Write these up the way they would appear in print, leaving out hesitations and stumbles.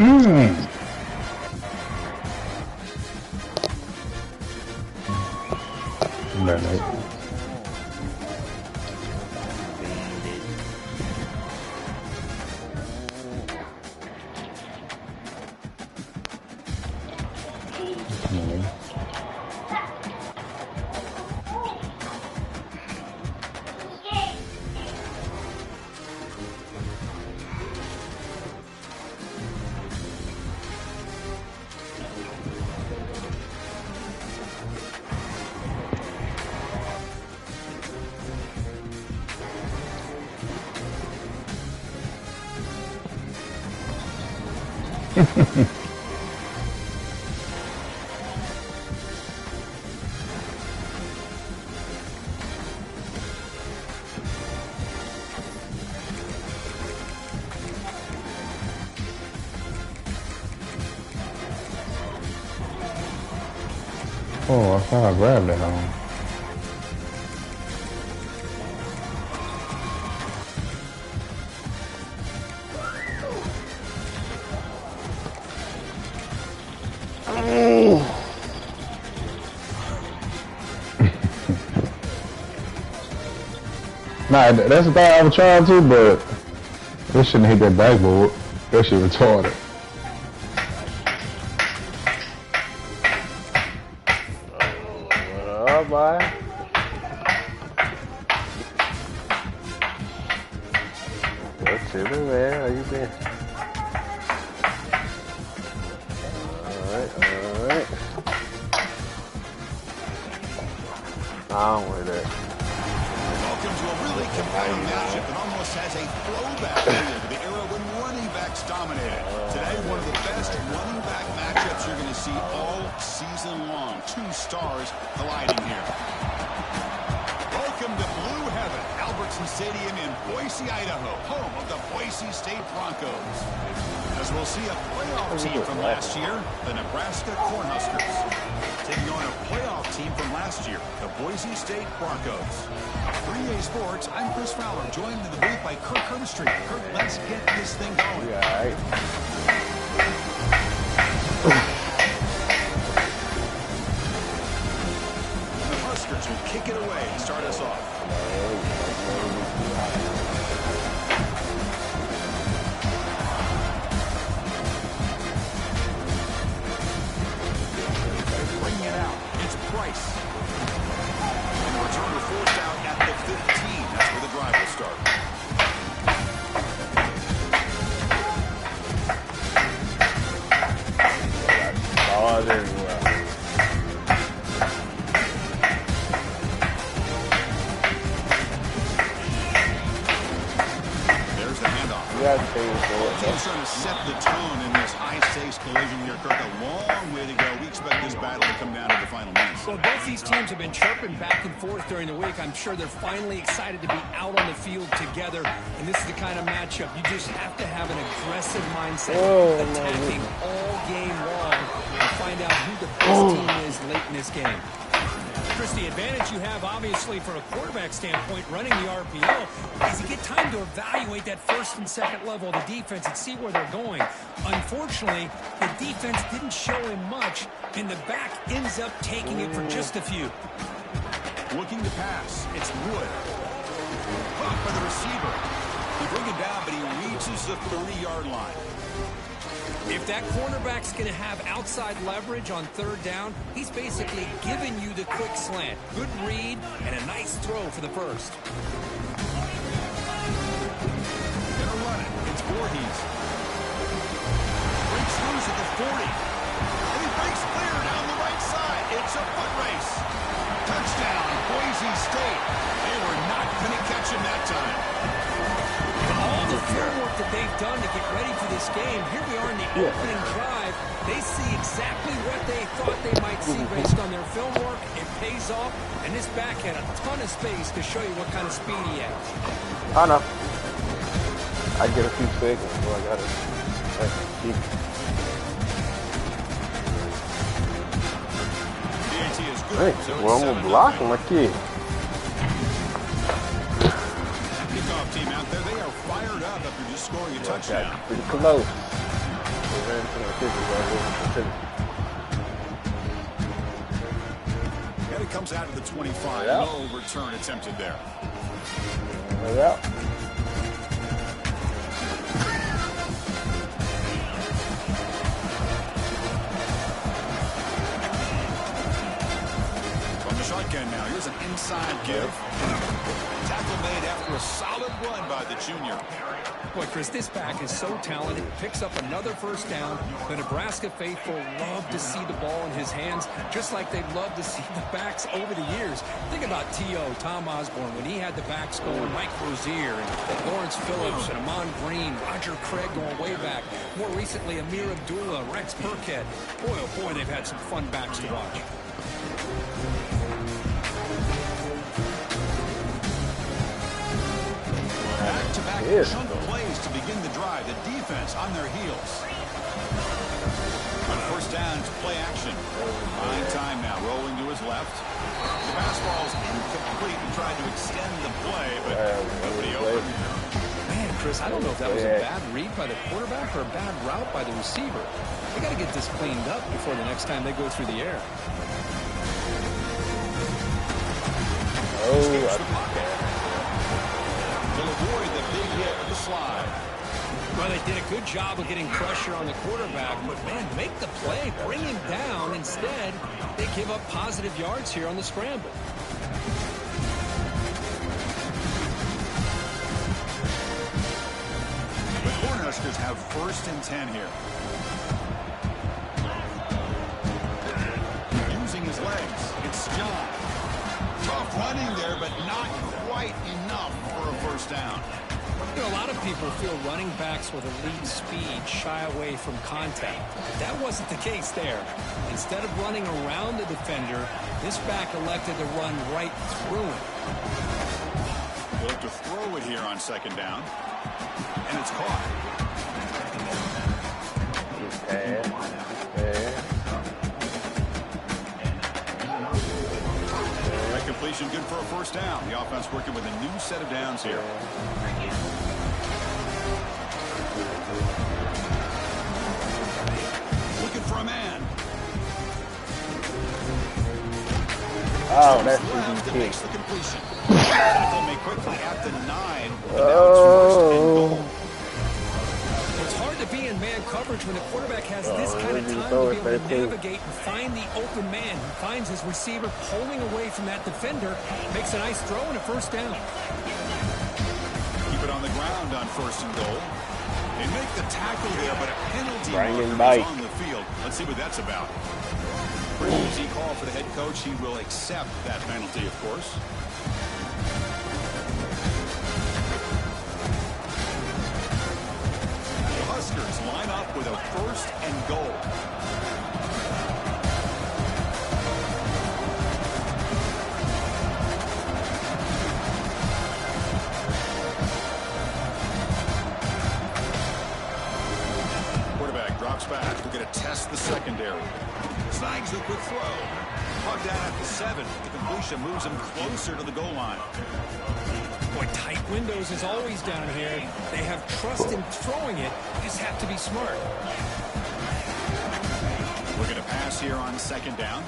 Right. Oh, I thought I grabbed it on. Nah, that's the thing I was trying to, but this shouldn't hit that backboard. That shit retarded. Oh, boy. What's in there, man? How you been? Alright. On with it. Welcome to a really compelling matchup that almost has a throwback feel to the era when running backs dominated. Today, one of the best running back matchups you're going to see all season long. Two stars colliding here. Welcome to Blue Heaven, Albertson Stadium in Boise, Idaho, home of the Boise State Broncos. As we'll see a playoff team from last year, the Nebraska Cornhuskers, taking on a playoff team from last year, the Boise State Broncos. 3A Sports, I'm Chris Fowler, joined in the booth by Kirk Street. Kirk, let's get this thing going. Yeah, all right. The Huskers will kick it away to start us off. Bringing it out, it's Price. And the return to fourth down at the 15. That's where the drive will start. Oh, there you are. There's the handoff. You got to pay for it. Team's trying to set the tone in this high-stakes collision here, Kirk. A long way to go. We expect this battle to come down to the final minutes. Well, both these teams have been chirping back and forth during the week. I'm sure they're finally excited to be out on the field together. And this is the kind of matchup you just have to have an aggressive mindset, attacking all game long, and find out who the best team is late in this game. Chris, the advantage you have, obviously, from a quarterback standpoint, running the RPO, is you get time to evaluate that first and second level of the defense and see where they're going. Unfortunately, the defense didn't show him much, and the back ends up taking it for just a few. Looking to pass. It's Wood. Caught by the receiver. He bring it down, but he reaches the 30-yard line. If that cornerback's going to have outside leverage on third down, he's basically giving you the quick slant. Good read and a nice throw for the first. Gonna run it. It's Voorhees. Breaks loose at the 40. And he breaks clear down the right side. It's a foot race. Touchdown, Boise State. They were not going to catch him that time. All the field work that they've done to get ready for this game, here we are in the opening drive. They see exactly what they thought they might see based on their film work. It pays off, and this back had a ton of space to show you what kind of speed he has. I know. I get a few seconds before I got it. DAT is good. Hey, So well, I'm gonna block him, my kid. Kickoff team out there, they are fired up after just scoring a touchdown. Pretty close. And it comes out to the 25. No return attempted there. Yeah. From the shotgun now, here's an inside give. Tackle made after a solid run by the junior. Boy, Chris, this back is so talented. Picks up another first down. The Nebraska faithful love to see the ball in his hands, just like they've loved to see the backs over the years. Think about T.O., Tom Osborne, when he had the backs going, Mike Rozier and Lawrence Phillips and Amon Green, Roger Craig going way back. More recently, Amir Abdullah, Rex Burkhead. Boy, oh boy, they've had some fun backs to watch. Back-to-back chunk plays to begin the drive. The defense on their heels. On first down, it's play action. Buying time now, rolling to his left. The fastball's incomplete and tried to extend the play, but nobody open. Man, Chris, I don't know if that was a bad read by the quarterback or a bad route by the receiver. They got to get this cleaned up before the next time they go through the air. Will avoid the big hit of the slide. Well, they did a good job of getting pressure on the quarterback, but, man, make the play, bring him down. Instead, they give up positive yards here on the scramble. The Cornhuskers have 1st and 10 here. Using his legs, it's John. Tough running there, but not quite enough for a first down. You know, a lot of people feel running backs with elite speed shy away from contact. But that wasn't the case there. Instead of running around the defender, this back elected to run right through him. They'll look to throw it here on 2nd down. And it's caught. That completion good for a first down. The offense working with a new set of downs here. Looking for a man. Oh, that's Left easy. makes the completion. Tackle may quickly at the 9. And now it's 1st and goal. It's hard to be in man coverage when the quarterback has this kind of time to be able to navigate and find the open man. He finds his receiver pulling away from that defender, makes a nice throw and a first down. Keep it on the ground on 1st and goal. They make the tackle there, but a penalty Brian marker is Mike on the field. Let's see what that's about. Pretty easy call for the head coach. He will accept that penalty, of course. The Huskers line up with a 1st and goal. Quarterback drops back. We're going to test the secondary. Snags a quick throw. Caught down at the 7. The completion moves him closer to the goal line. Boy, tight windows is always down here. They have trust in throwing it. You just have to be smart. We're going to pass here on 2nd down.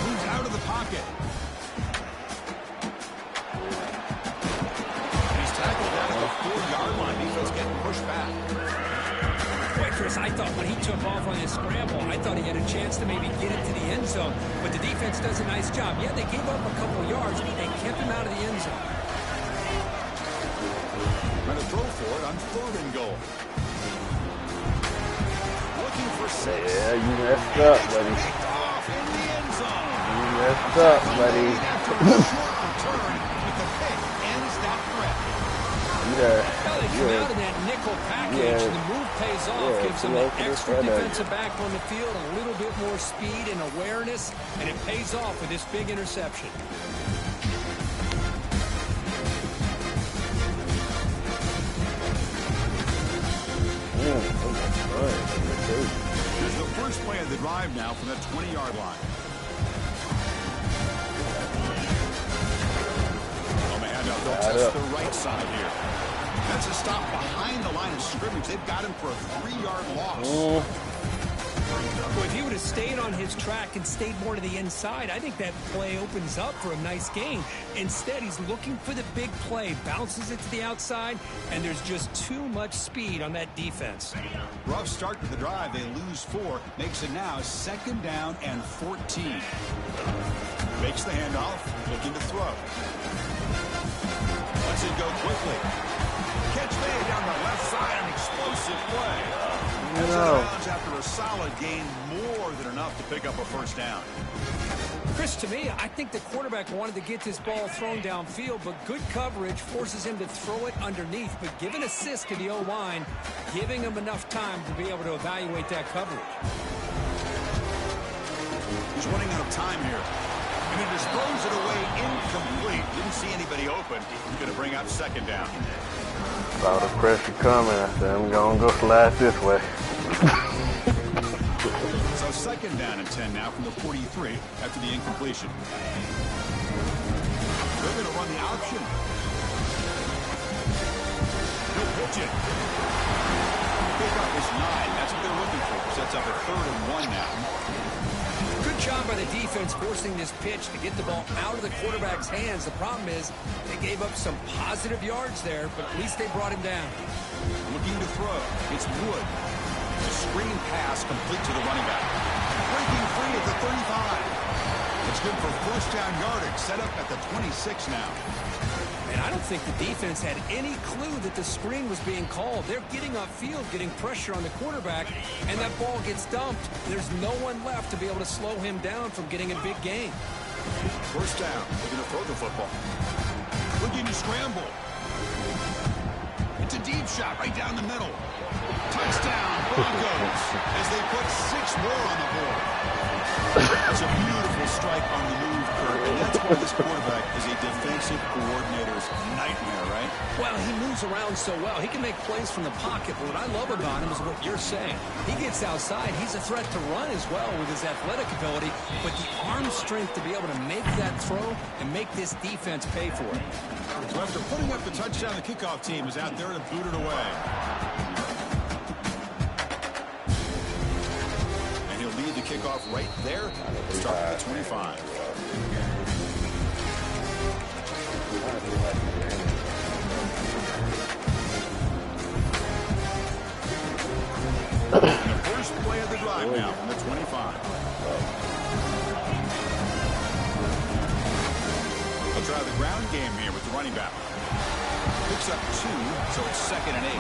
Moves out of the pocket. He's tackled down at the 4-yard line. Defense getting pushed back. Boy, Chris, I thought when he took off on his scramble, I thought he had a chance to maybe get it to the end zone. But the defense does a nice job. Yeah, they gave up a couple yards, but they kept him out of the end zone. Trying to throw for it on 3rd and goal. Looking for 6. Yeah, you messed up, buddy. Picked off in the end zone. You messed up, buddy. After a short return, but the pick ends that threat. Well, they come out in that nickel package, and the move pays off, gives them an extra defensive back on the field, a little bit more speed and awareness, and it pays off with this big interception. Here's the first play of the drive now from that 20-yard line. On the handout, they'll test the right side here. That's a stop behind the line of scrimmage. They've got him for a 3-yard loss. Well, if he would have stayed on his track and stayed more to the inside, I think that play opens up for a nice gain. Instead, he's looking for the big play, bounces it to the outside, and there's just too much speed on that defense. Rough start to the drive. They lose 4. Makes it now 2nd down and 14. Makes the handoff, looking to throw. Lets it go quickly. Catch made down the left side, an explosive play. Heads out of bounds after a solid gain, more than enough to pick up a 1st down. Chris, to me, I think the quarterback wanted to get this ball thrown downfield, but good coverage forces him to throw it underneath. But give an assist to the O-line, giving him enough time to be able to evaluate that coverage. He's running out of time here. And he just throws it away incomplete. Didn't see anybody open. He's going to bring up 2nd down. Saw the pressure coming. I said, I'm going to go slide this way. So 2nd down and 10 now from the 43 after the incompletion. They're going to run the option. He'll pitch it. Pickup is 9. That's what they're looking for. Sets up a 3rd and 1 now. Good job by the defense forcing this pitch to get the ball out of the quarterback's hands. The problem is they gave up some positive yards there, but at least they brought him down. Looking to throw. It's Wood. The screen pass complete to the running back. Breaking free at the 35. It's good for 1st down yardage. Set up at the 26 now. And I don't think the defense had any clue that the screen was being called. They're getting upfield, getting pressure on the quarterback, and that ball gets dumped. There's no one left to be able to slow him down from getting a big gain. 1st down. They're going to throw the football. Looking to scramble. It's a deep shot right down the middle. Touchdown, Broncos, as they put 6 more on the board. It's a beautiful strike on the move, Kurt, and that's why this quarterback is a defensive coordinator's nightmare, right? Well, he moves around so well. He can make plays from the pocket, but what I love about him is what you're saying. He gets outside. He's a threat to run as well with his athletic ability, but the arm strength to be able to make that throw and make this defense pay for it. So after putting up the touchdown, the kickoff team is out there to boot it away. And he'll lead the kickoff right there. Start at the 25. And the first play of the drive now from the 25. They'll try the ground game here with the running back. Picks up 2, so it's 2nd and 8.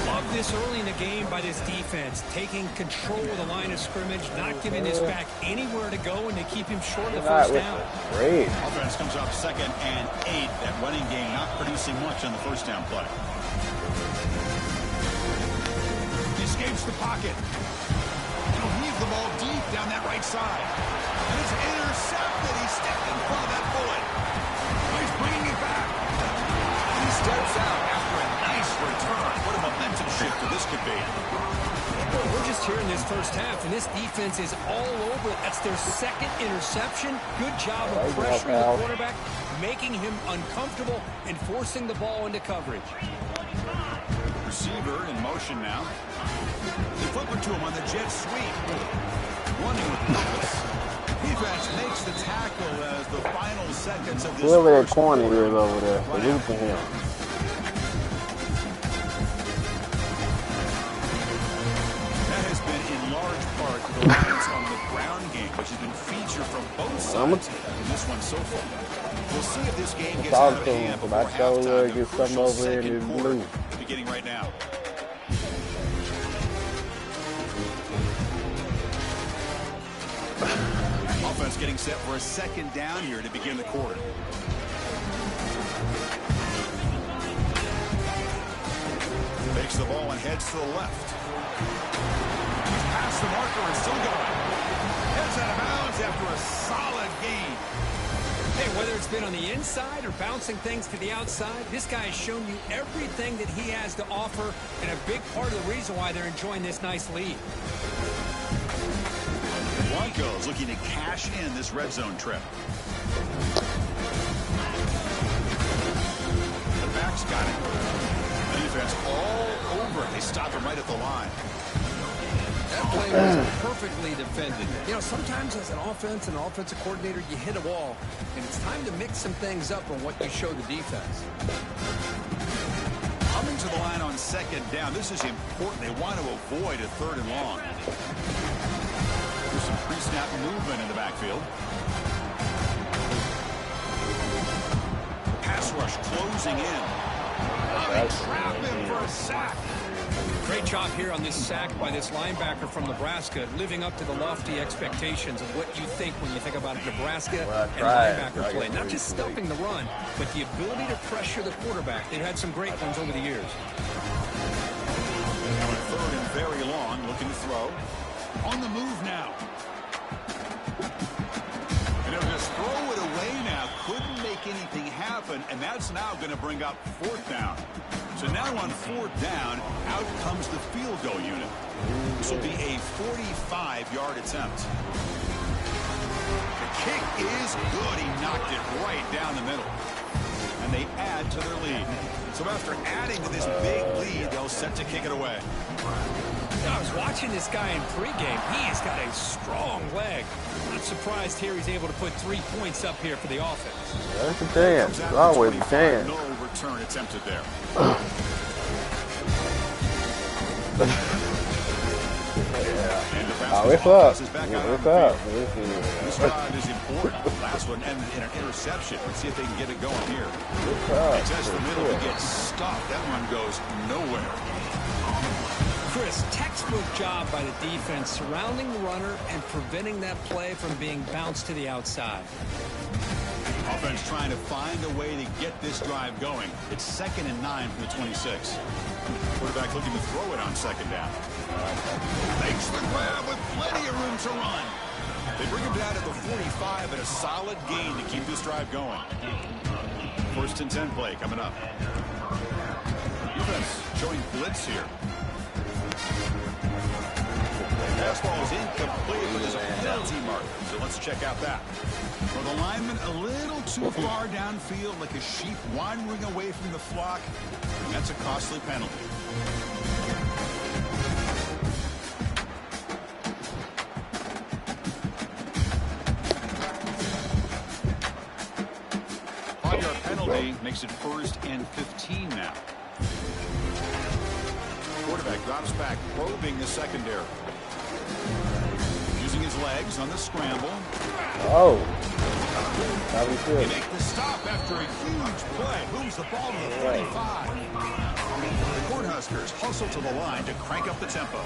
Love this early in the game by this defense, taking control of the line of scrimmage, not giving this back anywhere to go, and to keep him short of the 1st down. Great. Offense comes up 2nd and 8. That running game not producing much on the 1st down play. He escapes the pocket. He'll heave the ball deep down that right side. And it's intercepted. He stepped in front of that bullet. He's bringing it back. And he steps out after a nice return. What a momentum shifter this could be. Well, we're just here in this 1st half, and this defense is all over it. That's their 2nd interception. Good job of pressuring the quarterback, making him uncomfortable, and forcing the ball into coverage. Receiver in motion now. They flip it to him on the jet sweep. Running with purpose. Defense makes the tackle as the final seconds of this. Whoever that corner is over there, salute to him. That has been in large part the reliance on the ground game, which has been featured from both sides in this one so far. We'll see if this game gets out of hand before halftime. The crucial 2nd quarter beginning right now. Offense getting set for a 2nd down here to begin the quarter. Takes the ball and heads to the left. He's past the marker and still going. Heads out of bounds after a solid gain. Hey, whether it's been on the inside or bouncing things to the outside, this guy has shown you everything that he has to offer, and a big part of the reason why they're enjoying this nice lead. The Broncos looking to cash in this red zone trip. The back's got it. The defense all over. They stop him right at the line. That play was perfectly defended. You know, sometimes as an offense and an offensive coordinator, you hit a wall, and it's time to mix some things up on what you show the defense. Coming to the line on second down. This is important. They want to avoid a third and long. There's some pre-snap movement in the backfield. Pass rush closing in. They trap him for a sack. Great job here on this sack by this linebacker from Nebraska, living up to the lofty expectations of what you think when you think about Nebraska and linebacker play. Not just stuffing the run, but the ability to pressure the quarterback. They've had some great ones over the years. Now a third and very long, looking to throw. On the move now. And he'll just throw it away now. Couldn't make anything happen, and that's now going to bring up fourth down. So now on fourth down, out comes the field goal unit. This will be a 45-yard attempt. The kick is good. He knocked it right down the middle. And they add to their lead. So after adding to this big lead, they'll set to kick it away. I was watching this guy in pregame. He has got a strong leg. Not surprised here he's able to put 3 points up here for the offense. That's a chance. There's always a chance. No return attempted there. Oh, it's up. It's up. This drive is important. Last one ended in an interception. Let's see if they can get it going here. They test the middle. He gets stopped. That one goes nowhere. Chris, textbook job by the defense surrounding the runner and preventing that play from being bounced to the outside. Offense trying to find a way to get this drive going. It's 2nd and 9 from the 26. Quarterback looking to throw it on second down. Makes the grab with plenty of room to run. They bring him down to the 45 and a solid gain to keep this drive going. 1st and 10 play coming up. Defense showing blitz here. Fastball is incomplete, but there's a penalty mark. So let's check out that. Well, the lineman a little too far downfield, like a sheep wandering away from the flock. And that's a costly penalty. Five-yard penalty makes it 1st and 15 now. Quarterback drops back, probing the secondary. Using his legs on the scramble. Oh. They make the stop after a huge play. Moves the ball to the 45. The Cornhuskers hustle to the line to crank up the tempo.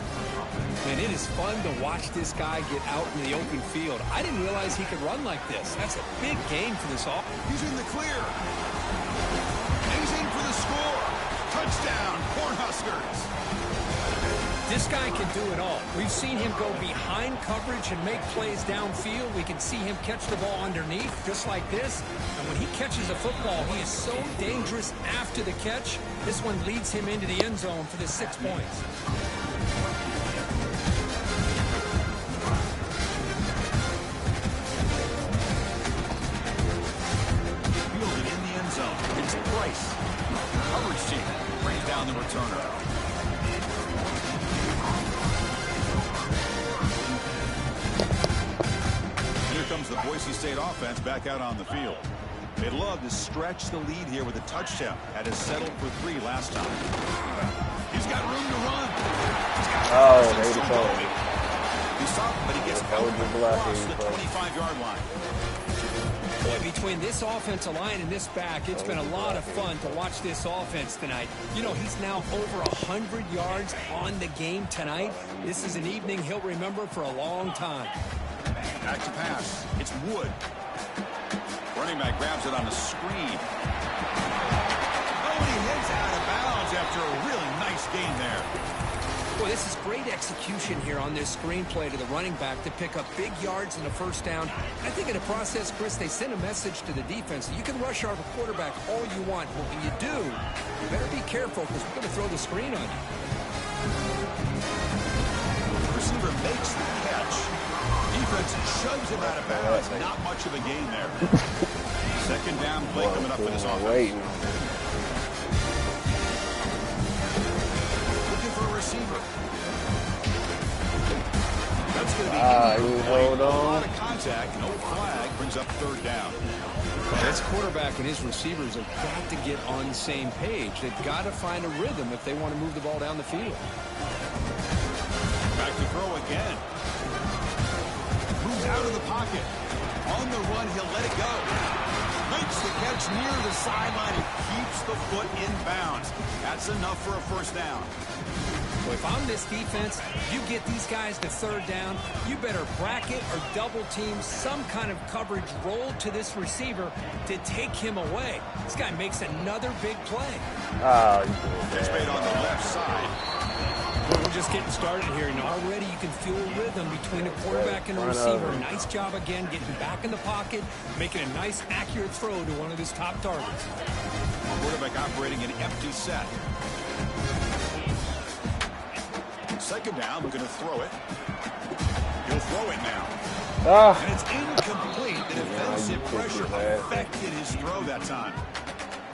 And it is fun to watch this guy get out in the open field. I didn't realize he could run like this. That's a big gain for this offense. He's in the clear. He's in for the score. Touchdown, Cornhuskers. This guy can do it all. We've seen him go behind coverage and make plays downfield. We can see him catch the ball underneath, just like this. And when he catches a football, he is so dangerous after the catch. This one leads him into the end zone for the 6 points. Fielded in the end zone. It's Price. Coverage team brings down the returner. Comes the Boise State offense back out on the field. They'd love to stretch the lead here with a touchdown. Had us settled for 3 last time. He's got room to run. They He stopped, but he gets out across the 25-yard line. Boy, between this offensive line and this back, it's been a lot of fun to watch this offense tonight. You know, he's now over 100 yards on the game tonight. This is an evening he'll remember for a long time. Back to pass. It's Wood. Running back grabs it on the screen. Oh, and he heads out of bounds after a really nice gain there. Boy, this is great execution here on this screen play to the running back to pick up big yards and a first down. I think in the process, Chris, they send a message to the defense. You can rush our quarterback all you want, but when you do, you better be careful because we're going to throw the screen on you. Receiver makes the catch. Defense shoves him out of bounds. Not much of a gain there. Second down play coming up for this offense. Hold A on. lot of contact, no flag, brings up third down. This quarterback and his receivers have got to get on the same page. They've got to find a rhythm if they want to move the ball down the field. Back to throw again. Moves out of the pocket. On the run, he'll let it go. Makes the catch near the sideline and keeps the foot in bounds. That's enough for a first down. Well, if I'm this defense, you get these guys to third down, you better bracket or double team some kind of coverage roll to this receiver to take him away. This guy makes another big play. Catch made on the left side. Well, we're just getting started here, and already you can feel a rhythm between a quarterback and a receiver. Nice job again getting back in the pocket, making a nice, accurate throw to one of his top targets. Quarterback operating an empty set. Second down, looking to throw it. He'll throw it now. And it's incomplete. The defensive pressure affected his throw that time.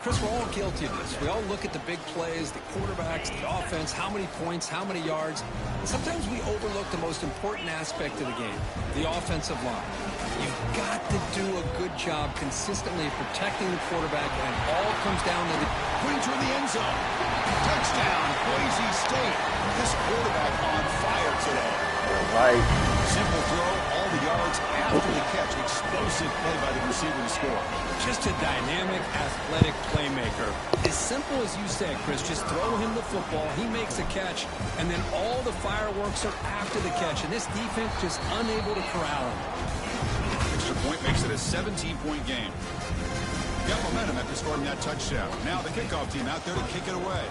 Chris, we're all guilty of this. We all look at the big plays, the quarterbacks, the offense, how many points, how many yards. And sometimes we overlook the most important aspect of the game, the offensive line. You've got to do a good job consistently protecting the quarterback, and it all comes down to the Putting toward the end zone. Touchdown, Boise State. This quarterback on fire today. Right. Simple throw, all the yards after the catch. Explosive play by the receiver to score. just a dynamic, athletic playmaker. As simple as you said, Chris, just throw him the football, he makes a catch, and then all the fireworks are after the catch, and this defense just unable to corral him. Extra point makes it a 17-point game. Got momentum after scoring that touchdown. Now the kickoff team out there to kick it away.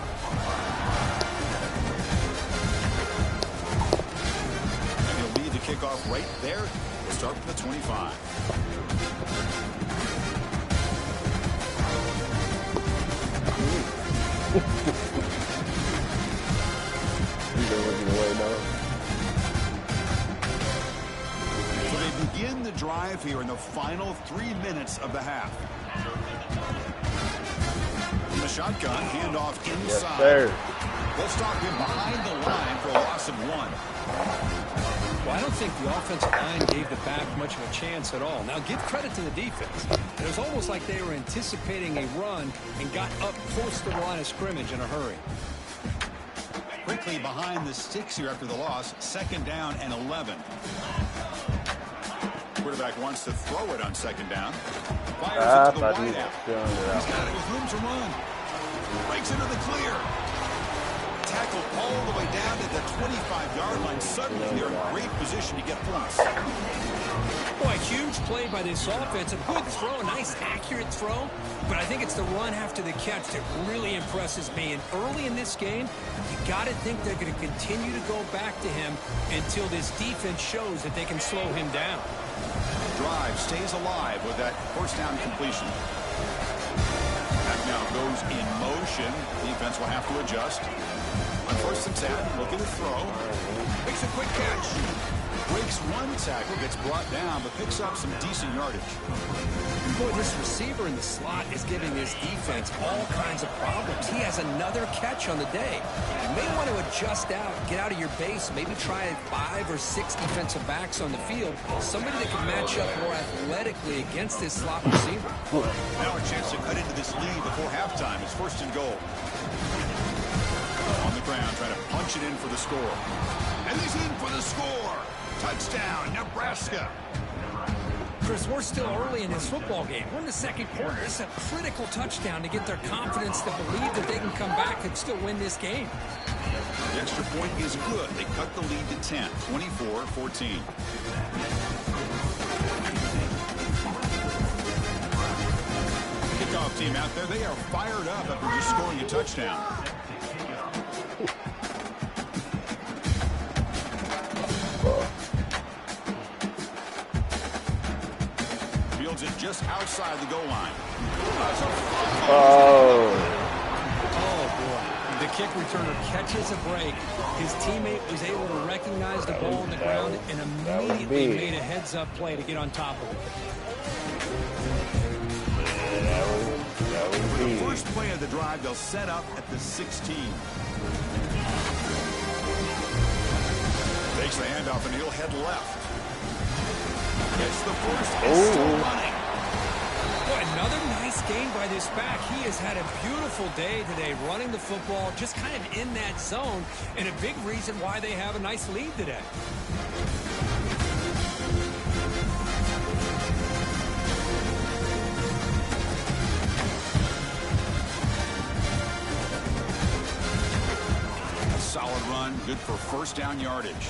And he'll lead the kickoff right there. We'll start from the 25. So they begin the drive here in the final 3 minutes of the half. In the shotgun, handoff inside. Yes, They'll stop him behind the line for a loss of 1. Well, I don't think the offensive line gave the back much of a chance at all. Now, give credit to the defense. It was almost like they were anticipating a run and got up close to the line of scrimmage in a hurry. Quickly behind the sticks here after the loss. 2nd down and 11. Quarterback wants to throw it on 2nd down. Fires it to the wideout. He's got it with room to run. Breaks into the clear. Tackled all the way down to the 25-yard line. Suddenly they're in great position to get points. Boy, huge play by this offense. A good throw, a nice accurate throw. But I think it's the run after the catch that really impresses me. And early in this game, you got to think they're going to continue to go back to him until this defense shows that they can slow him down. Drive stays alive with that first down completion. Back now goes in motion. Defense will have to adjust. On 1st and 10, looking to throw. Makes a quick catch. Breaks one tackle, gets brought down, but picks up some decent yardage. Boy, this receiver in the slot is giving this defense all kinds of problems. He has another catch on the day. You may want to adjust out, get out of your base, maybe try 5 or 6 defensive backs on the field. Somebody that can match up more athletically against this slot receiver. Now a chance to cut into this lead before halftime. It's 1st and goal. On the ground, trying to punch it in for the score. And he's in for the score. Touchdown, Nebraska. Chris, we're still early in this football game. We're in the 2nd quarter. It's a critical touchdown to get their confidence to believe that they can come back and still win this game. The extra point is good. They cut the lead to 10, 24-14. Kickoff team out there, they are fired up after just scoring a touchdown. Fields it just outside the goal line. Oh, boy. The kick returner catches a break. His teammate was able to recognize the ball on the ground and immediately made a heads-up play to get on top of it. For the first play of the drive, they'll set up at the 16. They Takes the handoff and he'll head left. Gets the first and still running. Boy, another nice gain by this back. He has had a beautiful day today running the football, just kind of in that zone, and a big reason why they have a nice lead today. A solid run, good for first down yardage.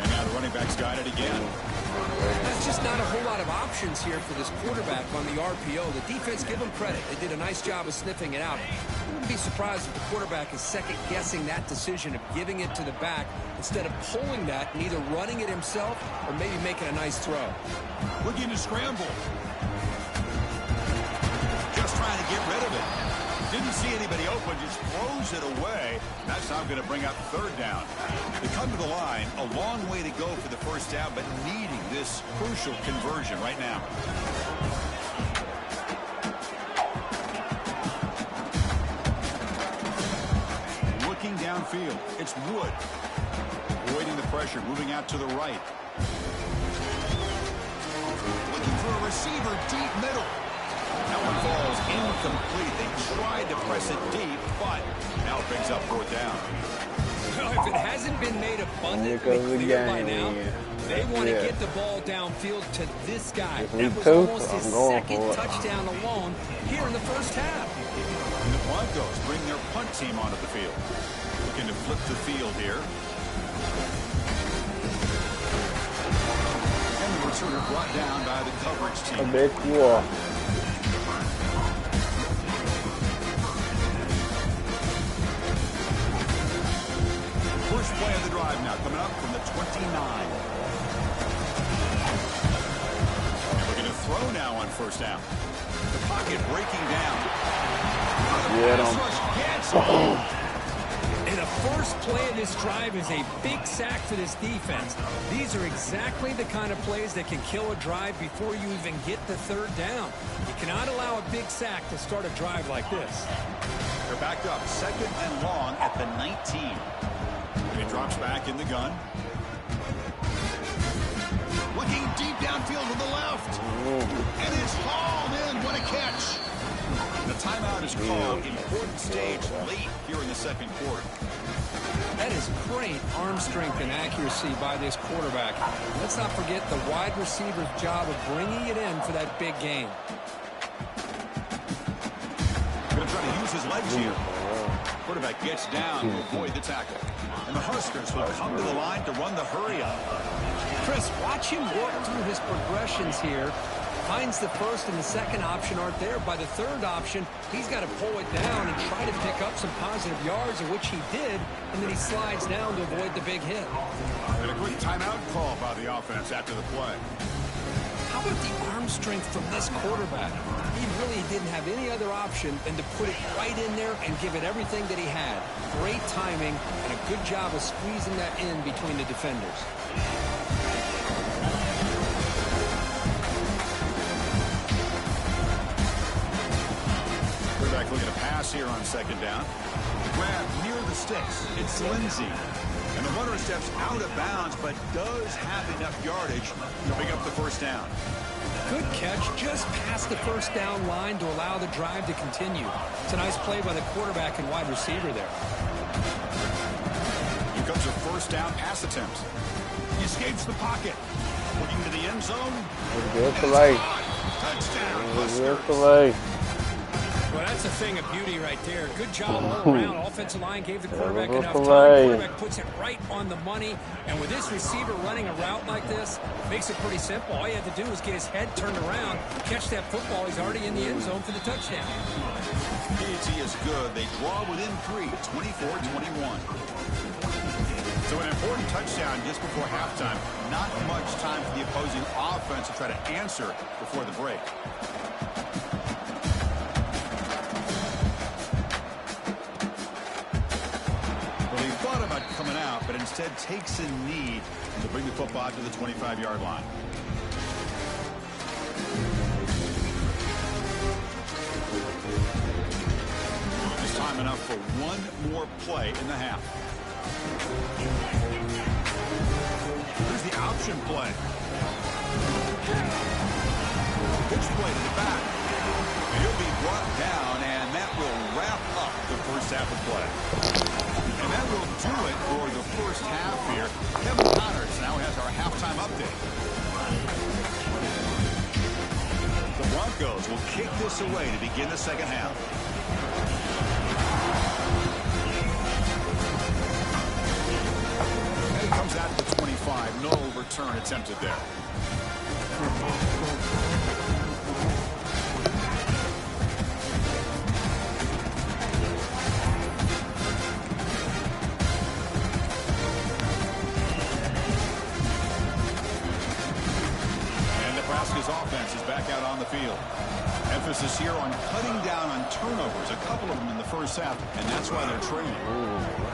And now the running back's got it again. There's just not a whole lot of options here for this quarterback on the RPO. The defense, give them credit. They did a nice job of sniffing it out. I wouldn't be surprised if the quarterback is second-guessing that decision of giving it to the back instead of pulling that and either running it himself or maybe making a nice throw. Looking to scramble. Just trying to get rid of it. Didn't see anybody open, just throws it away. That's now going to bring up third down. They come to the line, a long way to go for the first down, but needing this crucial conversion right now. Looking downfield, it's Wood. Avoiding the pressure, moving out to the right. Looking for a receiver deep middle. That one falls incomplete. They tried to press it deep, but now it brings up fourth down. Well, if it hasn't been made abundantly clear by now, they want to get the ball downfield to this guy. That was almost his second touchdown alone here in the first half. And the Broncos bring their punt team onto the field. Looking to flip the field here. And the returner brought down by the coverage team. I bet you are. First play of the drive now, coming up from the 29. And we're going to throw now on first down. The pocket breaking down. Get him. And the first play of this drive is a big sack for this defense. These are exactly the kind of plays that can kill a drive before you even get the third down. You cannot allow a big sack to start a drive like this. They're backed up, second and long at the 19. He drops back in the gun. Looking deep downfield to the left. And it's hauled in. What a catch. The timeout is called. Important stage late here in the second quarter. That is great arm strength and accuracy by this quarterback. Let's not forget the wide receiver's job of bringing it in for that big game. Going to try to use his legs here. Quarterback gets down to avoid the tackle. And the Huskers will come to the line to run the hurry up. Chris, watch him work through his progressions here. Finds the first and the second option aren't there. By the third option, he's got to pull it down and try to pick up some positive yards, of which he did, and then he slides down to avoid the big hit. And a quick timeout call by the offense after the play. How about the arm strength from this quarterback? He really didn't have any other option than to put it right in there and give it everything that he had. Great timing and a good job of squeezing that in between the defenders. Quarterback looking to pass here on second down. Grab near the sticks. It's Lindsey. And the runner steps out of bounds, but does have enough yardage to pick up the first down. Good catch, just past the first down line to allow the drive to continue. It's a nice play by the quarterback and wide receiver there. Here comes a first down pass attempt. He escapes the pocket. Looking to the end zone. Good play. Touchdown, Good Huskers. play. Well, that's a thing of beauty right there. Good job all around. Offensive line gave the quarterback enough time. Play. Quarterback puts it right on the money. And with this receiver running a route like this, makes it pretty simple. All you have to do is get his head turned around, catch that football. He's already in the end zone for the touchdown. PAT is good. They draw within 3, 24-21. So an important touchdown just before halftime. Not much time for the opposing offense to try to answer before the break. Well, they thought about coming out, but instead takes a knee to bring the football to the 25-yard line. time enough for one more play in the half. Here's the option play. Pitch play to the back. He'll be brought down, and that will wrap up the first half of play. And that will do it for the first half here. Kevin Connors now has our halftime update. The Broncos will kick this away to begin the second half. And it comes out to the 25. No return attempted there. Nebraska's offense is back out on the field. Emphasis here on cutting down on turnovers, a couple of them in the first half, and that's why they're trailing.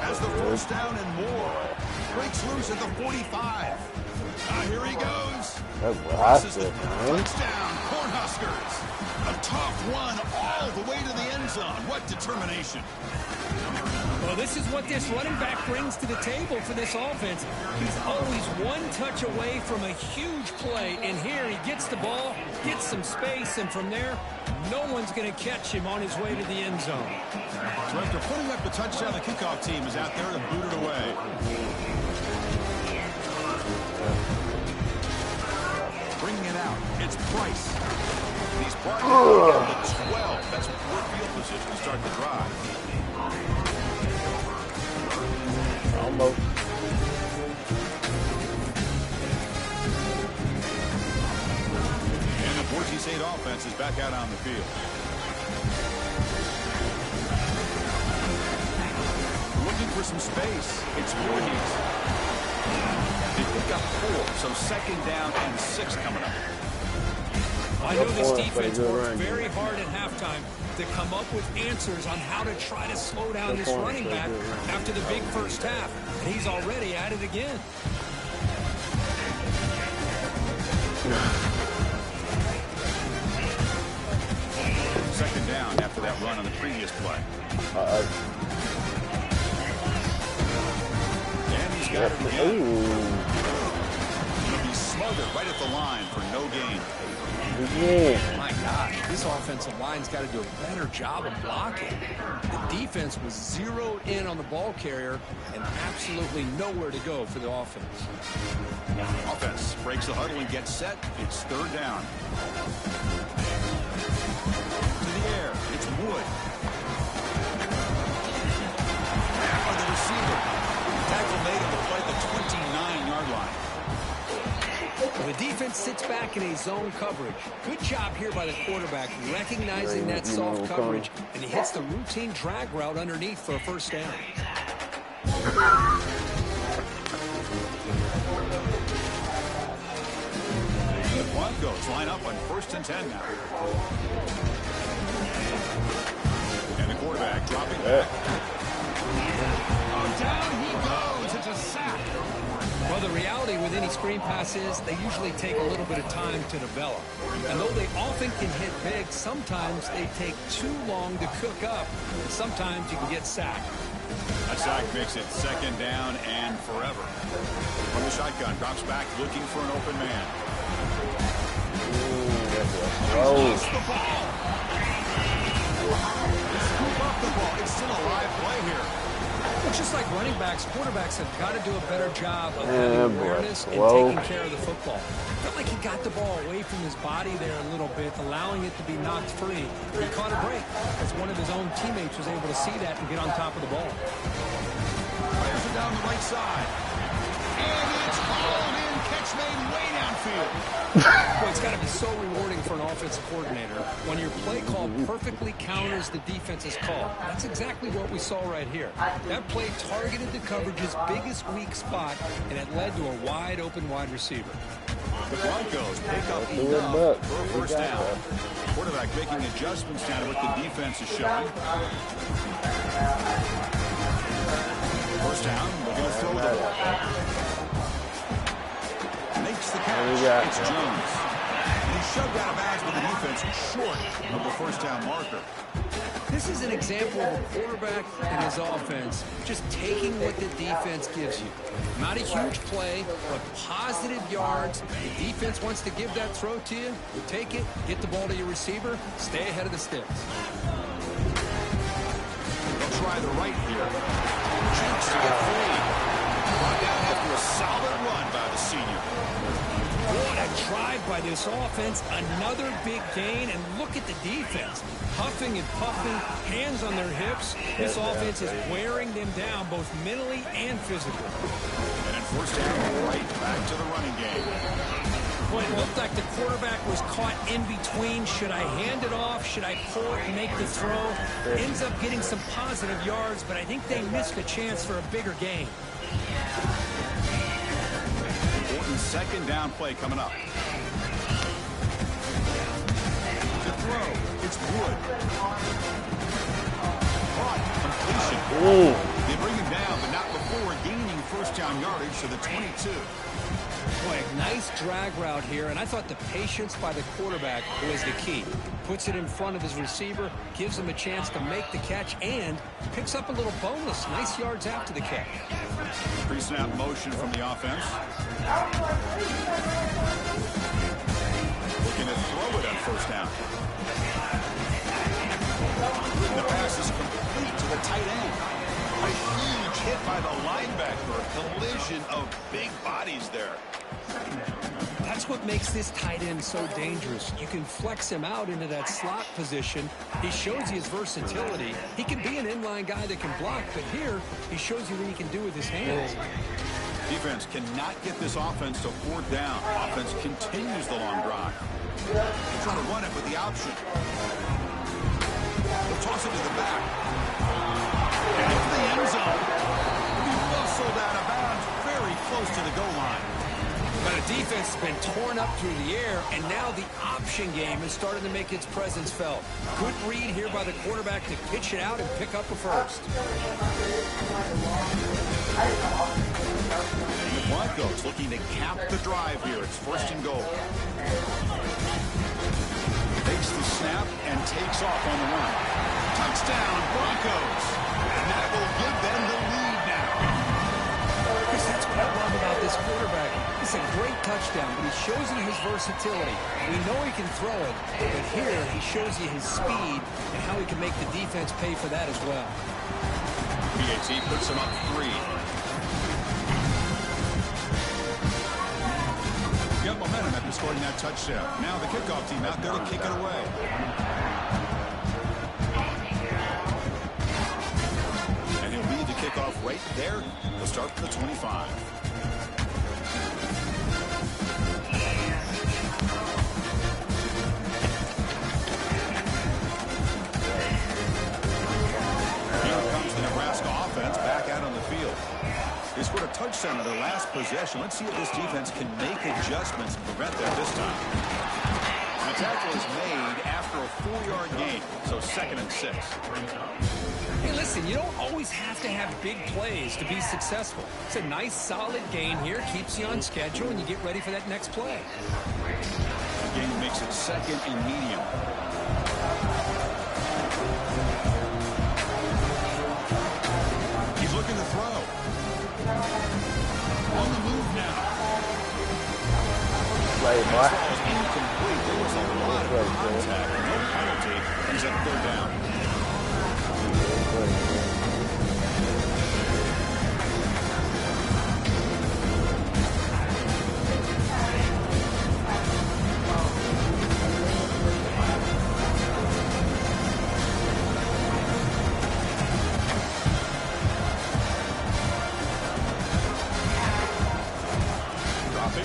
As the first down and more. Breaks loose at the 45. Here he goes. That's what I said, man. Touchdown, Cornhuskers. A tough one all the way to the end zone. What determination. Well, this is what this running back brings to the table for this offense. He's always one touch away from a huge play, and here he gets the ball, gets some space, and from there, no one's going to catch him on his way to the end zone. So after putting up the touchdown, the kickoff team is out there to boot it away. Bringing it out, it's Price. He's brought down to the 12. That's poor field position to start the drive. Almost. And the Boise State offense is back out on the field. Looking for some space. It's Voorhees. They pick up 4, so second down and 6 coming up. I know this defense worked very hard at halftime to come up with answers on how to try to slow down this running back after the big first half. And he's already at it again. Second down after that run on the previous play. And he's got it again. He'll be smothered right at the line for no gain. Yeah. My God, this offensive line's got to do a better job of blocking. The defense was zeroed in on the ball carrier and absolutely nowhere to go for the offense. Offense breaks the huddle and gets set. It's third down. To the air. It's Wood. Or the receiver. Tackle made on the play at the 29-yard line. The defense sits back in a zone coverage. Good job here by the quarterback recognizing that soft coverage, and he hits the routine drag route underneath for a first down. The Broncos line up on 1st and 10 now. And the quarterback dropping back. Oh, down he goes. It's a sack. Well, the reality with any screen pass is they usually take a little bit of time to develop. And though they often can hit big, sometimes they take too long to cook up. And sometimes you can get sacked. That sack makes it second down and forever. From the shotgun, drops back looking for an open man. Lost the ball. Scoop up the ball. It's still a live play here. Well, just like running backs, quarterbacks have got to do a better job of having awareness and taking care of the football. Felt like he got the ball away from his body there a little bit, allowing it to be knocked free. He caught a break as one of his own teammates was able to see that and get on top of the ball. Fires it down the right side. And it's hauled in. Catch made way downfield. Well, it's got to be so rewarding for an offensive coordinator when your play call perfectly counters the defense's call. That's exactly what we saw right here. That play targeted the coverage's biggest weak spot, and it led to a wide open wide receiver. The Broncos pick up enough for a first down. Quarterback making adjustments down to what the defense is showing. First down, looking to throw the ball. Makes the catch. It's Jones. And he shoved out of bounds with the defense short of the first down marker. This This is an example of a quarterback and his offense just taking what the defense gives you. Not a huge play, but positive yards. The defense wants to give that throw to you. You take it, get the ball to your receiver, stay ahead of the sticks. They'll try the right here. Jukes to get free. Brought down after a solid run by the senior. What a drive by this offense. Another big gain, and look at the defense. Huffing and puffing, hands on their hips. This offense is wearing them down both mentally and physically. And then first down, right back to the running game. Well, it looked like the quarterback was caught in between. Should I hand it off? Should I pull it and make the throw? Ends up getting some positive yards, but I think they missed a chance for a bigger gain. Important second down play coming up. To throw, it's Wood. Caught, completion. They bring him down, but not before gaining first down yardage to the 22. Boy, nice drag route here, and I thought the patience by the quarterback was the key. Puts it in front of his receiver, gives him a chance to make the catch, and picks up a little bonus. Nice yards after the catch. Pre-snap motion from the offense. Looking to throw it on first down. The pass is complete to the tight end. A huge hit by the linebacker. Collision of big bodies there. That's what makes this tight end so dangerous. You can flex him out into that slot position. He shows you his versatility. He can be an inline guy that can block, but here he shows you what he can do with his hands. Defense cannot get this offense to fourth down. Offense continues the long drive. They're trying to run it with the option. They'll toss it to the back. And into the end zone. He muscled out of bounds very close to the goal line. But a defense has been torn up through the air, and now the option game is starting to make its presence felt. Good read here by the quarterback to pitch it out and pick up a first. And the Broncos looking to cap the drive here. It's first and goal. Takes the snap and takes off on the run. Touchdown, Broncos. And that will give them the lead now. Chris, that's what I love about this quarterback. It's a great touchdown, but he shows you his versatility. We know he can throw it, but here he shows you his speed and how he can make the defense pay for that as well. PAT puts him up 3. Got momentum after scoring that touchdown. Now the kickoff team out there to kick it away. And he'll lead the kickoff right there. He'll start from the 25. Back out on the field. They scored a touchdown on their last possession. Let's see if this defense can make adjustments and prevent that this time. The tackle is made after a 4-yard gain, so 2nd and 6. Hey, listen, you don't always have to have big plays to be successful. It's a nice, solid gain here, keeps you on schedule, and you get ready for that next play. The gain makes it 2nd and medium. Looking to throw. On the move now. Play, boy. Incomplete. There was a lot of contact. No penalty. He's at 3rd down.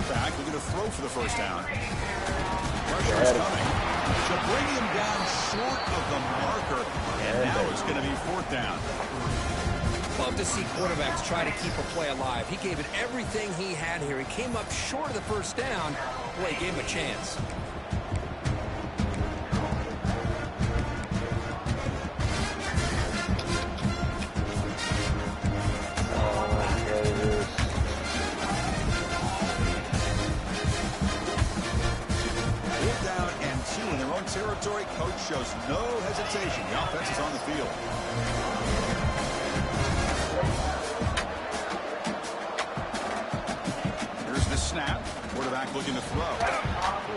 Back, looking to throw for the first down. Pressure is coming. She'll bring him down short of the marker, and now it's going to be 4th down. Love to see quarterbacks try to keep a play alive. He gave it everything he had here. He came up short of the first down. Boy, he gave him a chance. Territory, Coach shows no hesitation. The offense is on the field. Here's the snap. Quarterback looking to throw.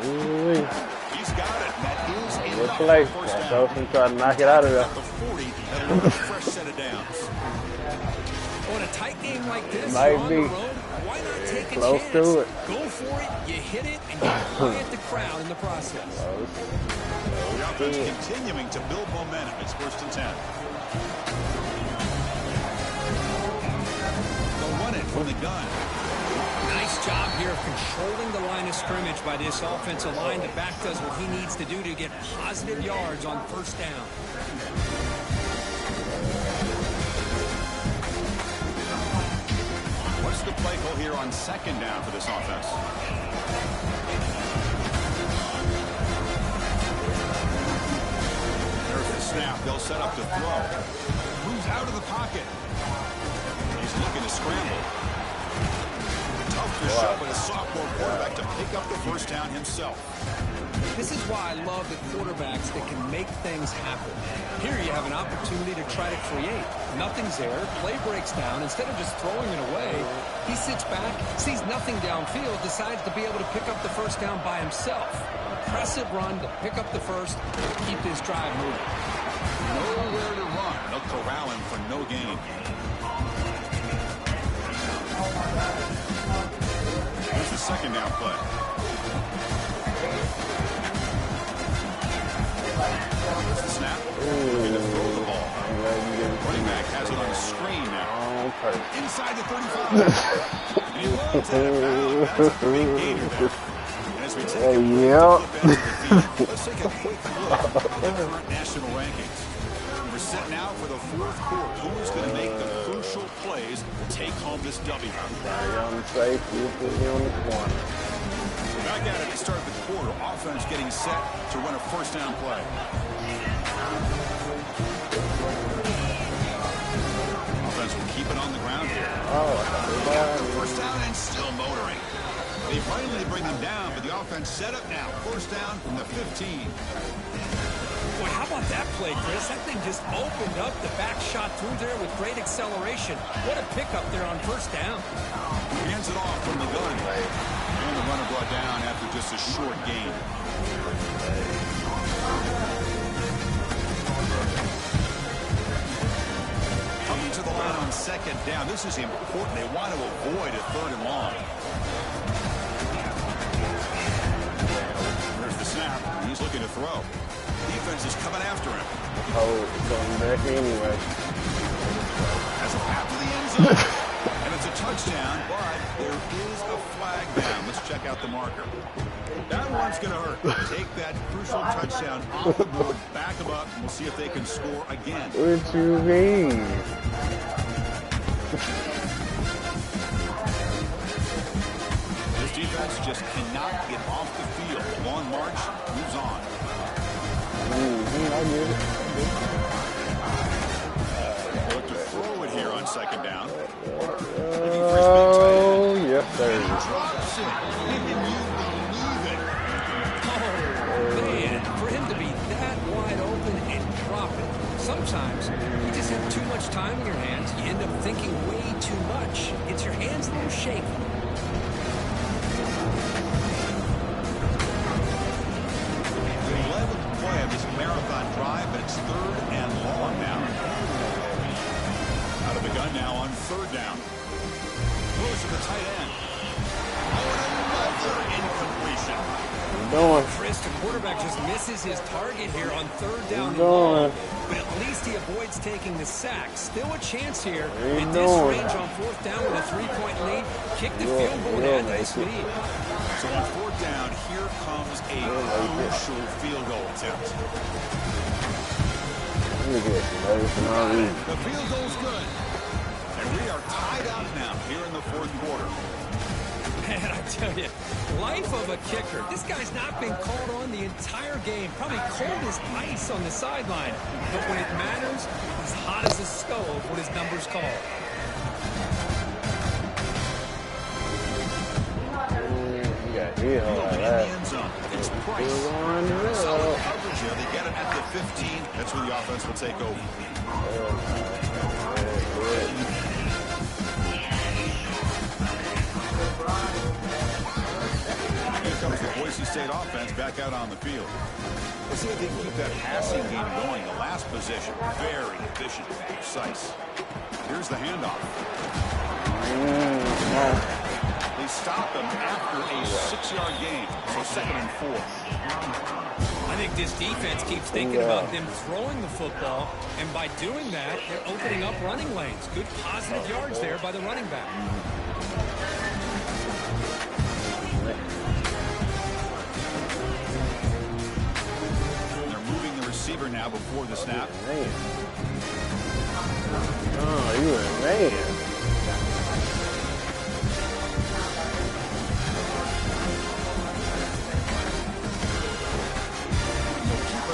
Ooh. He's got it. That is in Good the play. first down. Dolphins try to knock it out of there. At the 40, that'll be a fresh set of downs. Oh, in a tight game like this, Might you're on be. the road, why not take a Close chance? to it. Go for it, you hit it, and you quiet the crowd in the process. The offense continuing to build momentum. It's 1st and 10. They'll run it from the gun. Nice job here of controlling the line of scrimmage by this offensive line. The back does what he needs to do to get positive yards on 1st down. What's the play call here on 2nd down for this offense? There's the snap. They'll set up to throw. Moves out of the pocket. He's looking to scramble. Tough to show, but a sophomore quarterback to pick up the 1st down himself. This is why I love the quarterbacks that can make things happen. Here you have an opportunity to try to create. Nothing's there. Play breaks down. Instead of just throwing it away, he sits back, sees nothing downfield, decides to be able to pick up the 1st down by himself. Impressive run to pick up the 1st, keep this drive moving. Nowhere to run. They'll corral him for no gain. Here's the 2nd down play. Here's the snap. Looking to throw the ball. Running back has it on the screen now. Inside the 35. And he loads it out. That's a big gainer there. And as we take a look at the field, let's take a quick look at the current national rankings. We're set now for the 4th quarter. Who's going to make the crucial plays to take home this W? Back at it to start the quarter. Offense getting set to run a 1st down play. Offense will keep it on the ground here. After 1st down and still motoring. They finally bring him down, but the offense set up now. 1st down from the 15. Boy, how about that play, Chris? That thing just opened up. The back shot through there with great acceleration. What a pickup there on 1st down. He hands it off from the gun. And the runner brought down after just a short gain. Coming to the line on 2nd down. This is important. They want to avoid a 3rd and long. There's the snap. He's looking to throw. Defense is coming after him. It's going back anyway. Has a path to the end zone. And it's a touchdown, but there is a flag down. Let's check out the marker. That one's going to hurt. Take that crucial touchdown off the board, back them up, and we'll see if they can score again. What you mean? This defense just cannot get off the field. Long march moves on. I get it. Look to throw it here on 2nd down. Oh, yes, sir. Drops it. Can you believe it? Oh, man, for him to be that wide open and drop it. Sometimes you just have too much time in your hands. You end up thinking way too much. It's your hands that are shaking. Of this marathon drive, but it's 3rd and long now. Out of the gun now on 3rd down. Close to the tight end. Oh, and another incompletion. Chris, the quarterback just misses his target here on 3rd down and long, but at least he avoids taking the sack. Still a chance here at this range on 4th down with a 3-point lead. Kick the field goal to add to this lead. So on 4th down, here comes a crucial field goal attempt. The field goal's good. And we are tied up now here in the 4th quarter. Man, I tell you, life of a kicker. This guy's not been called on the entire game. Probably cold as ice on the sideline. But when it matters, he's hot as a stove when his number's called. End zone. It's Price. Solid coverage here. They get it at the 15. That's where the offense will take over. Here comes the Boise State offense back out on the field. Let's see if they can keep that passing game going. The last possession, very efficient and precise. Here's the handoff. They stop them after a 6-yard gain, so 2nd and 4. I think this defense keeps thinking about them throwing the football, and by doing that, they're opening up running lanes. Good positive yards there by the running back. They're moving the receiver now before the snap. Oh, you were a man.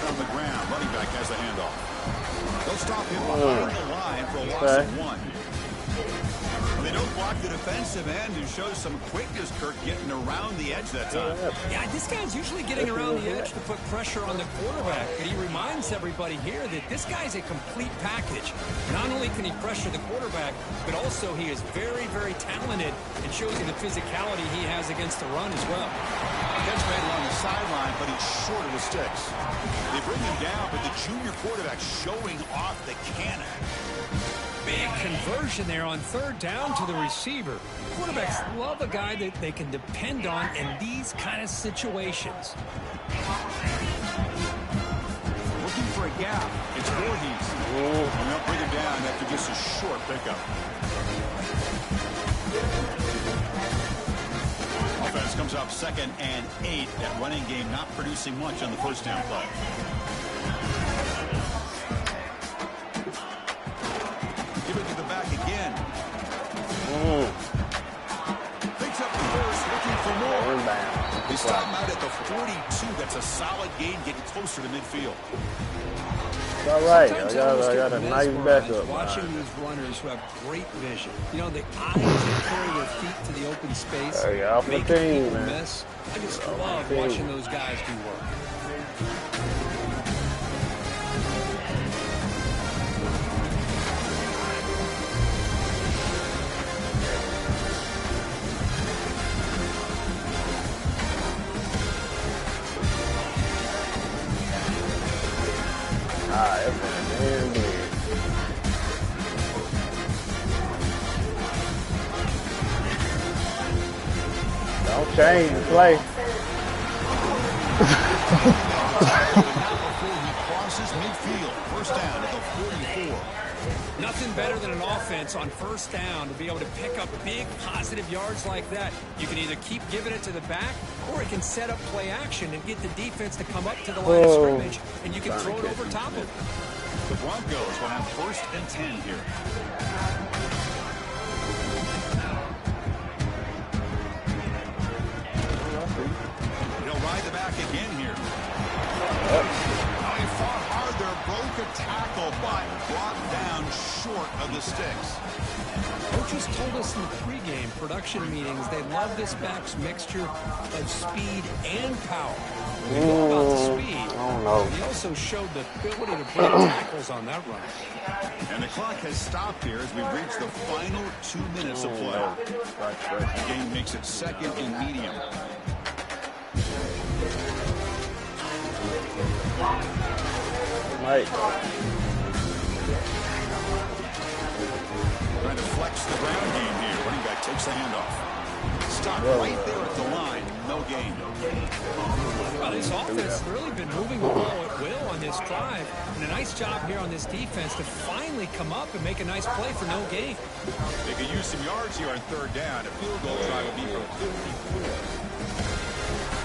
On the ground, running back has the handoff. They'll stop him behind the line for a loss of 1. They don't block the defensive end, who shows some quickness, Kirk, getting around the edge that time. Yeah, this guy's usually getting around the edge to put pressure on the quarterback, but he reminds everybody here that this guy's a complete package. Not only can he pressure the quarterback, but also he is very, very talented and shows you the physicality he has against the run as well. Catch made along the sideline, but he's short of the sticks. They bring him down, but the junior quarterback showing off the cannon. Big conversion there on 3rd down to the receiver. Quarterbacks love a guy that they can depend on in these kind of situations. Looking for a gap. It's Voorhees. And they'll bring him down after just a short pickup. Offense comes up 2nd and 8. That running game not producing much on the 1st down play. Give it to the back again. Picks up the first, looking for more. They stop him out at the 42. That's a solid gain, getting closer to midfield. It's all right. I got a nice backup. Watching these runners who have great vision. You know, the eyes that carry their feet to the open space. Making people miss. I just love watching those guys do work. Don't change the play. Nothing better than an offense on 1st down to be able to pick up big positive yards like that. You can either keep giving it to the back, or it can set up play action and get the defense to come up to the line of scrimmage, and you can throw it over top of it. The Broncos will have 1st and 10 here. He'll ride the back again here. He fought hard there, broke a tackle, but brought down short of the sticks. Coaches told us in the pregame production meetings they love this back's mixture of speed and power. We know about the speed. He also showed the ability to break tackles on that run. And the clock has stopped here as we reach the final 2 minutes of play. The game makes it 2nd and medium. Right. Trying to flex the ground game here. Running back takes the handoff. Stop right there at the line. No gain. Well, this offense has really been moving the ball at will on this drive. And a nice job here on this defense to finally come up and make a nice play for no gain. They could use some yards here on 3rd down. A field goal try will be from 50.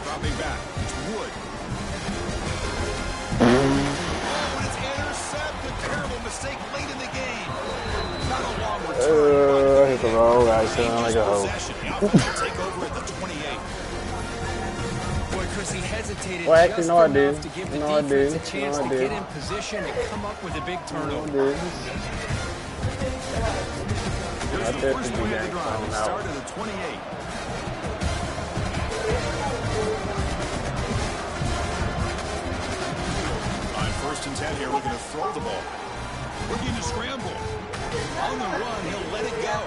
Dropping back. It's Wood. Oh, it's intercepted. Terrible mistake late in the game. Not a long return. Hit the roll. I sound like a hoe. The offense will take over at the 28. Boy, Chris, he hesitated Well, actually, just no, I enough did. to give the No, I defense did. a chance No, I to did. get in position and come up with a big turnover. Here's I the bet first you play of the ain't drive. coming out. Start at the 28. Albertson's head here looking to throw the ball. Looking to scramble. On the run, he'll let it go.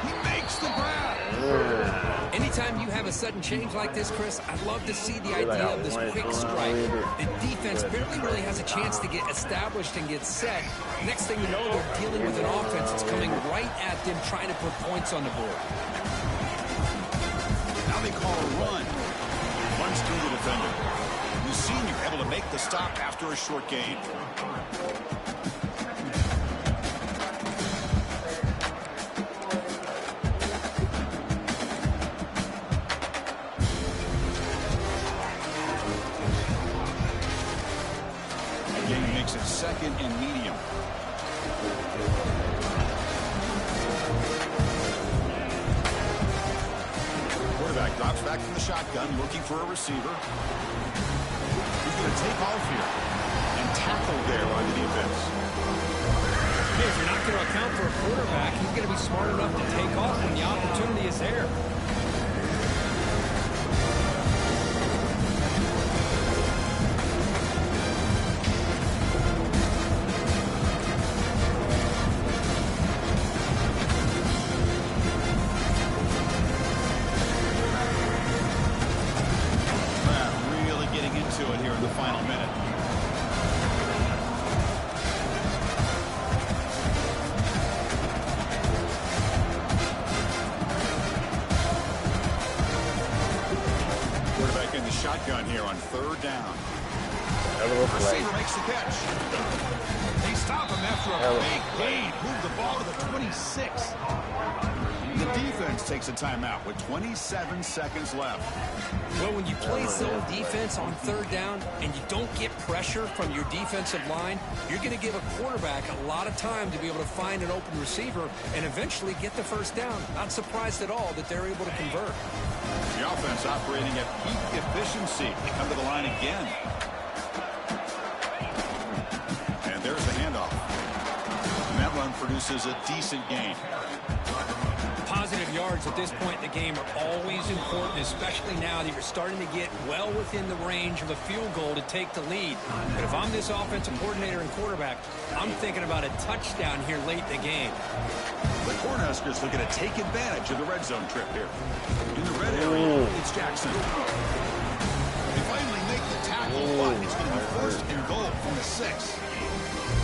He makes the grab. Anytime you have a sudden change like this, Chris, I'd love to see the idea of this quick strike. The defense barely really has a chance to get established and get set. Next thing you know, they're dealing with an offense that's coming right at them, trying to put points on the board. Now they call a run. Runs through the defender. The senior able to make the stop after a short gain. Makes it second and medium. Quarterback drops back from the shotgun, looking for a receiver. He's going to take off here and tackle there on the defense. Hey, if you're not going to account for a quarterback, he's going to be smart enough to take off when the opportunity is there. Shotgun here on third down. Receiver makes the catch. They stop him after a big gain. Move the ball to the 26. The defense takes a timeout with 27 seconds left. Well, when you play zone defense on third down and you don't get pressure from your defensive line, you're going to give a quarterback a lot of time to be able to find an open receiver and eventually get the first down. Not surprised at all that they're able to convert. The offense operating at peak efficiency. They come to the line again. And there's the handoff. And that run produces a decent gain. Positive yards at this point in the game are always important, especially now that you're starting to get well within the range of a field goal to take the lead. But if I'm this offensive coordinator and quarterback, I'm thinking about a touchdown here late in the game. The Cornhuskers looking to take advantage of the red zone trip here. In the red area, it's Jackson. They finally make the tackle, but it's going to be first and goal from the 6.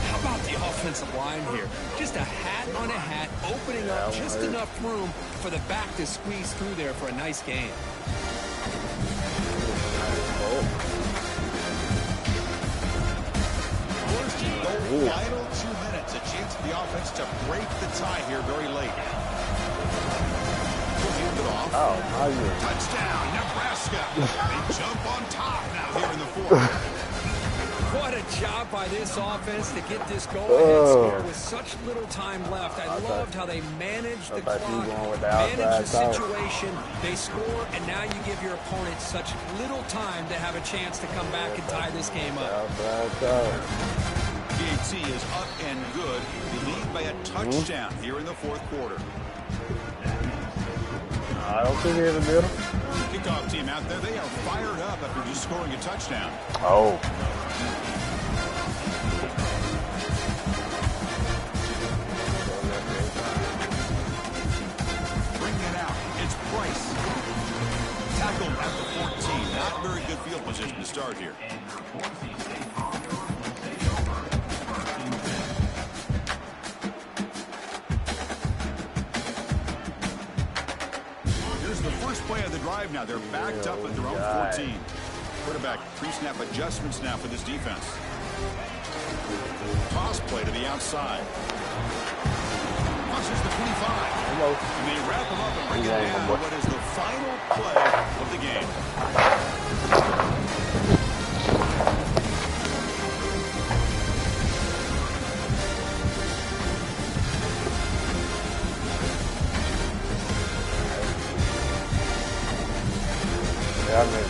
How about the offensive line here? Just a hat on a hat, opening up just enough room for the back to squeeze through there for a nice gain. First and goal, final 2 minutes. A chance for the offense to break the tie here very late. Touchdown, Nebraska. They jump on top now here in the 4th. What a job by this offense to get this go-ahead score with such little time left. I loved how they managed the clock, managed the situation. They score, and now you give your opponent such little time to have a chance to come back and tie this game up. PAT is up and good. They lead by a touchdown here in the 4th quarter. I don't think they're in the middle. Kickoff team out there, they are fired up after just scoring a touchdown. Oh. Bringing it out, it's Price. Tackled at the 14. Not very good field position to start here. Play of the drive now. They're backed up at their own 14. Quarterback pre-snap adjustments now for this defense. Toss play to the outside. Crosses the 25. And they wrap him up and bring it down. What is the final play of the game? Yeah, I mean,